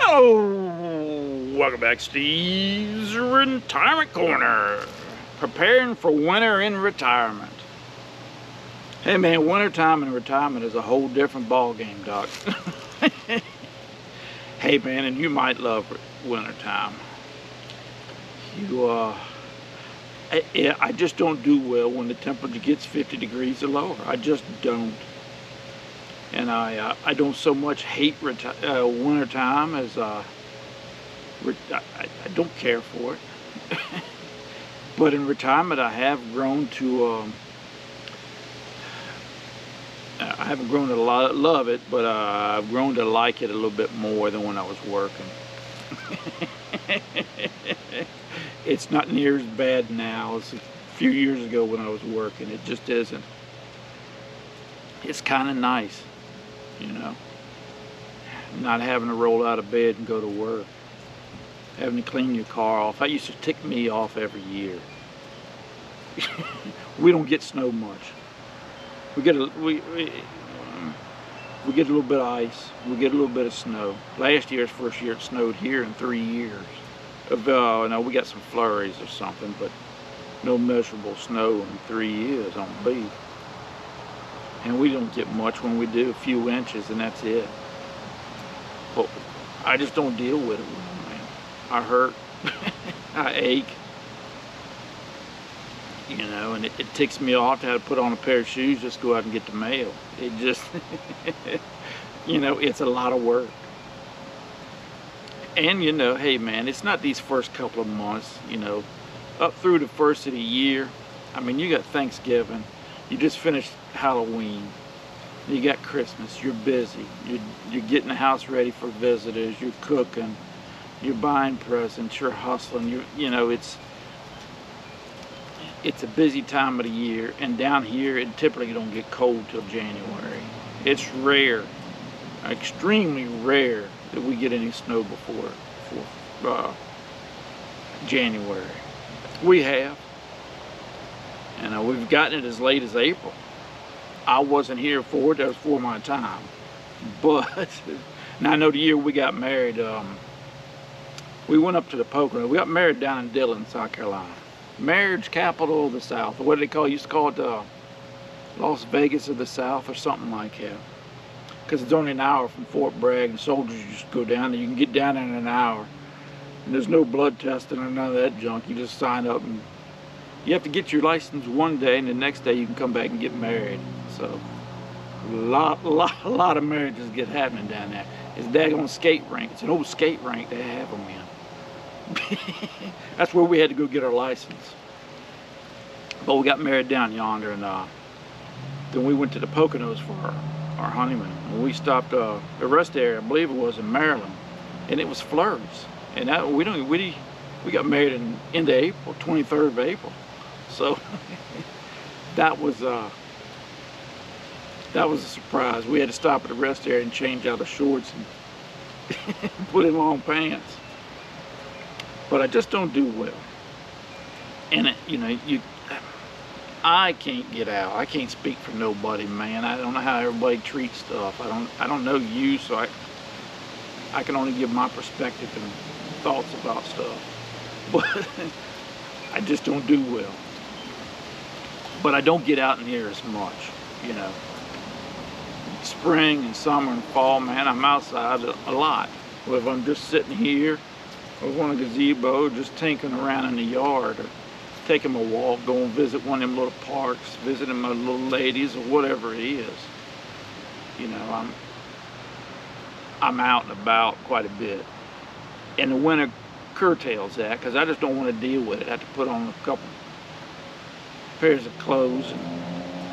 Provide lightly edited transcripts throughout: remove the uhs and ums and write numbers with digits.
Oh, welcome back, Steve's Retirement Corner. Preparing for winter in retirement. Hey man, wintertime and retirement is a whole different ball game, Doc. Hey man, and you might love wintertime. I just don't do well when the temperature gets 50 degrees or lower. I just don't. And I don't so much hate wintertime as I don't care for it. But in retirement, I have grown to. I haven't grown to love it, but I've grown to like it a little bit more than when I was working. It's not near as bad now as a few years ago when I was working. It just isn't. It's kind of nice, you know, not having to roll out of bed and go to work, having to clean your car off. That used to tick me off every year. We don't get snow much. We get a little bit of ice. We get a little bit of snow. Last year's first year it snowed here in 3 years. No, we got some flurries or something, but no measurable snow in 3 years on B. And we don't get much. When we do, a few inches, and that's it. But I just don't deal with it, man. I hurt. I ache. You know, and it ticks me off to have to put on a pair of shoes just to go out and get the mail. It just, you know, it's a lot of work. And, you know, hey, man, it's not these first couple of months, you know, up through the first of the year. I mean, you got Thanksgiving. You just finished Halloween. You got Christmas. You're busy. You're getting the house ready for visitors. You're cooking. You're buying presents. You're hustling. You know, it's a busy time of the year, and down here it typically don't get cold till January. It's rare, extremely rare, that we get any snow before January. We have, and we've gotten it as late as April. I wasn't here for it. That was for my time. But now I know the year we got married, we went up to the Pocono. We got married down in Dillon, South Carolina. Marriage capital of the South. What do they call it? Used to call it Las Vegas of the South or something like that. Because it's only an hour from Fort Bragg, and soldiers just go down there. You can get down there in an hour. And there's no blood testing or none of that junk. You just sign up, and you have to get your license one day, and the next day you can come back and get married. So a lot of marriages get happening down there. It's a daggone skate rink. It's an old skate rink they have them in. That's where we had to go get our license. But we got married down yonder, and then we went to the Poconos for our honeymoon. And we stopped the rest area, I believe it was in Maryland, and it was flurries. And that, we got married into April, 23rd of April. So that was a surprise. We had to stop at the rest area and change out the shorts and put in long pants. But I just don't do well. And you know, I can't get out. I can't speak for nobody, man. I don't know how everybody treats stuff. I don't know you, so I can only give my perspective and thoughts about stuff. But I just don't do well. But I don't get out in here as much, you know. Spring and summer and fall, man, I'm outside a lot. Well, if I'm just sitting here or on a gazebo, just tinkering around in the yard, or taking a walk, go and visit one of them little parks, visiting my little ladies, or whatever it is. You know, I'm out and about quite a bit. And the winter curtails that, because I just don't want to deal with it. I have to put on a couple pairs of clothes and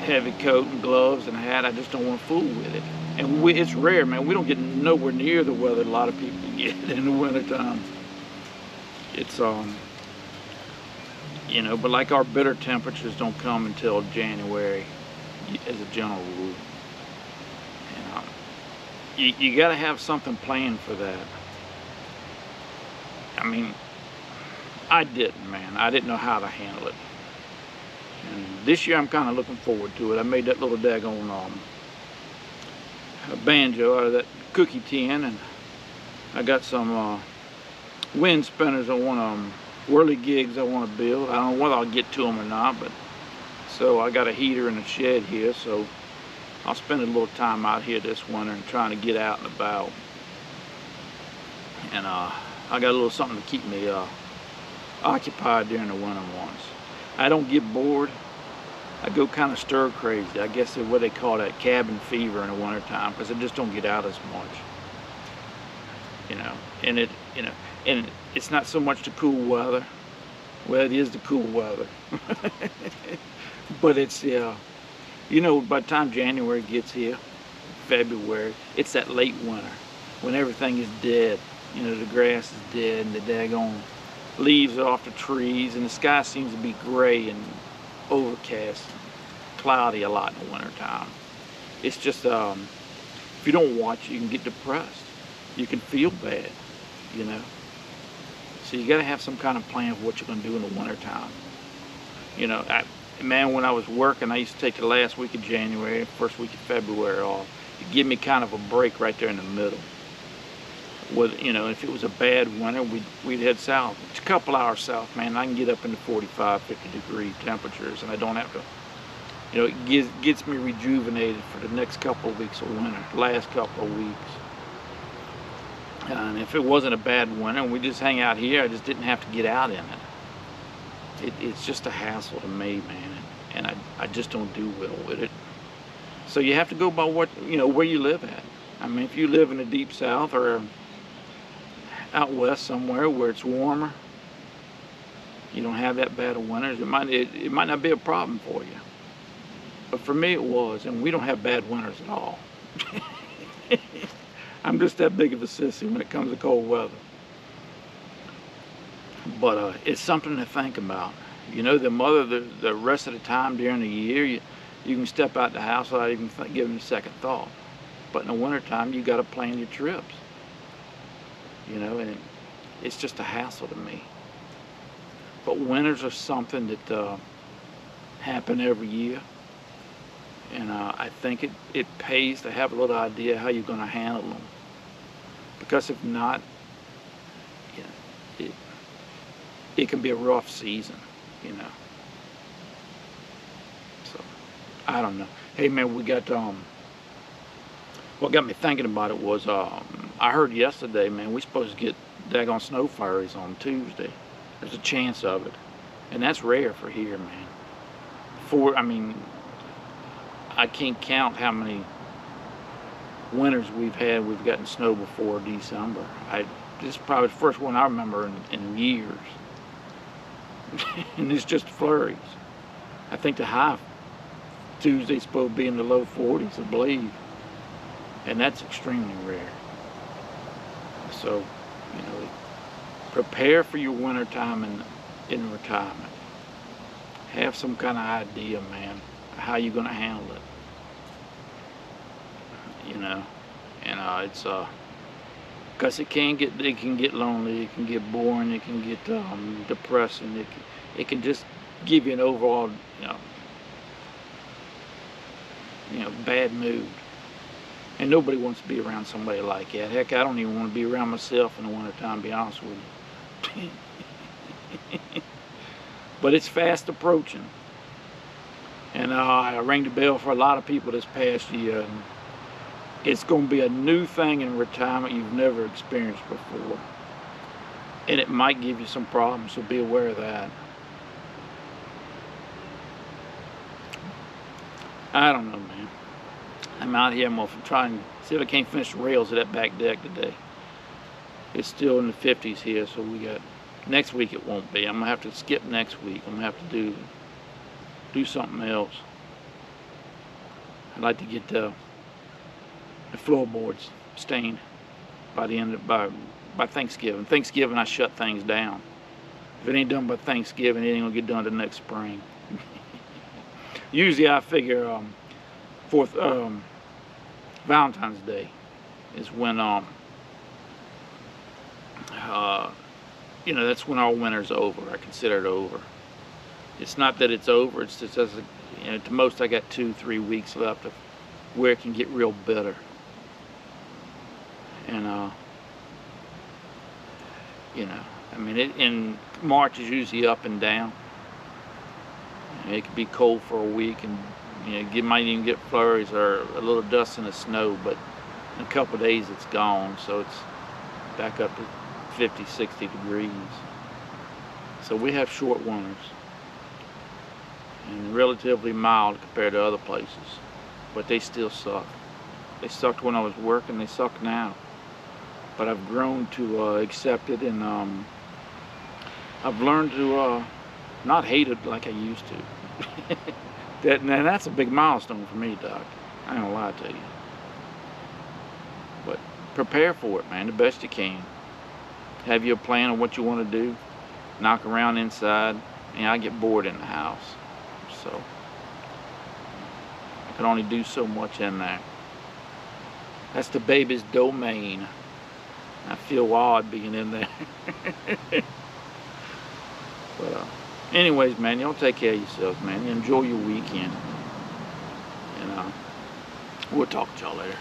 heavy coat and gloves and a hat. I just don't want to fool with it. And it's rare, man. We don't get nowhere near the weather a lot of people get in the wintertime. It's you know, but like our bitter temperatures don't come until January as a general rule. And you got to have something planned for that. I mean, I didn't, man. I didn't know how to handle it. And this year I'm kind of looking forward to it. I made that little daggone banjo out of that cookie tin, and I got some wind spinners I want whirly gigs I want to build. I don't know whether I'll get to them or not, but so I got a heater in the shed here, so I'll spend a little time out here this winter and trying to get out and about. And I got a little something to keep me occupied during the winter months. I don't get bored. I go kind of stir crazy. I guess that's what they call that, cabin fever in the wintertime, because I just don't get out as much. And and it's not so much the cool weather. Well, it is the cool weather. But it's, by the time January gets here, February, it's that late winter when everything is dead. The grass is dead and the daggone leaves are off the trees, and the sky seems to be gray and overcast, cloudy a lot in the wintertime. It's just, if you don't watch, you can get depressed. You can feel bad, So you got to have some kind of plan of what you're going to do in the wintertime. Man, when I was working, I used to take the last week of January, first week of February off. It'd give me kind of a break right there in the middle. If it was a bad winter, we'd head south. It's a couple hours south, man. I can get up into 45, 50 degree temperatures, and I don't have to, it gets me rejuvenated for the next couple of weeks of winter, last couple of weeks. And if it wasn't a bad winter and we just hang out here, I just didn't have to get out in it. It's just a hassle to me, man, and I just don't do well with it. So you have to go by what, where you live at. I mean, if you live in the deep south or out west somewhere where it's warmer, you don't have that bad of winters, it might not be a problem for you. But for me it was, and we don't have bad winters at all. I'm just that big of a sissy when it comes to cold weather. But it's something to think about. The rest of the time during the year, you can step out the house without even giving it a second thought. But in the wintertime, you got to plan your trips. And it's just a hassle to me. But winters are something that happen every year. And I think it pays to have a little idea how you're going to handle them. Because if not, it can be a rough season, So, I don't know. Hey, man, we got, what got me thinking about it was, I heard yesterday, man, we're supposed to get daggone snow flurries on Tuesday. There's a chance of it. And that's rare for here, man. I can't count how many winters we've gotten snow before December. This is probably the first one I remember in years. And it's just flurries. I think the high Tuesday's supposed to be in the low 40s, I believe. And that's extremely rare. So, prepare for your winter time in retirement. Have some kind of idea, man, how you're going to handle it. And it's because it can get lonely, it can get boring, it can get depressing, it can just give you an overall bad mood. And nobody wants to be around somebody like that. Heck, I don't even want to be around myself in the wintertime, to be honest with you. But it's fast approaching. And I rang the bell for a lot of people this past year. And it's going to be a new thing in retirement you've never experienced before. And it might give you some problems, so be aware of that. I don't know, man. I'm out here, I'm going to try and see if I can't finish the rails of that back deck today. It's still in the 50s here, so we got, next week it won't be. I'm going to have to skip next week. I'm going to have to do something else. I'd like to get the floorboards stained by the end of, by Thanksgiving. Thanksgiving I shut things down. If it ain't done by Thanksgiving, it ain't gonna get done till next spring. Usually I figure Valentine's Day is when that's when our winter's over. I consider it over. It's not that it's over, it's just at the most I got 2-3 weeks left of where it can get real bitter. And you know. I mean, in March is usually up and down. And it could be cold for a week, and you might even get flurries or a little dust in the snow, but in a couple of days it's gone, so it's back up to 50, 60 degrees. So we have short winters, and relatively mild compared to other places, but they still suck. They sucked when I was working, they suck now. But I've grown to accept it, and I've learned to not hate it like I used to. That's a big milestone for me, Doc. I ain't gonna lie to you. But prepare for it, man, the best you can. Have your plan of what you want to do. Knock around inside. I get bored in the house, so I can only do so much in there. That's the baby's domain. I feel odd being in there. But anyways, man, y'all take care of yourselves, man. You enjoy your weekend. And we'll talk to y'all later.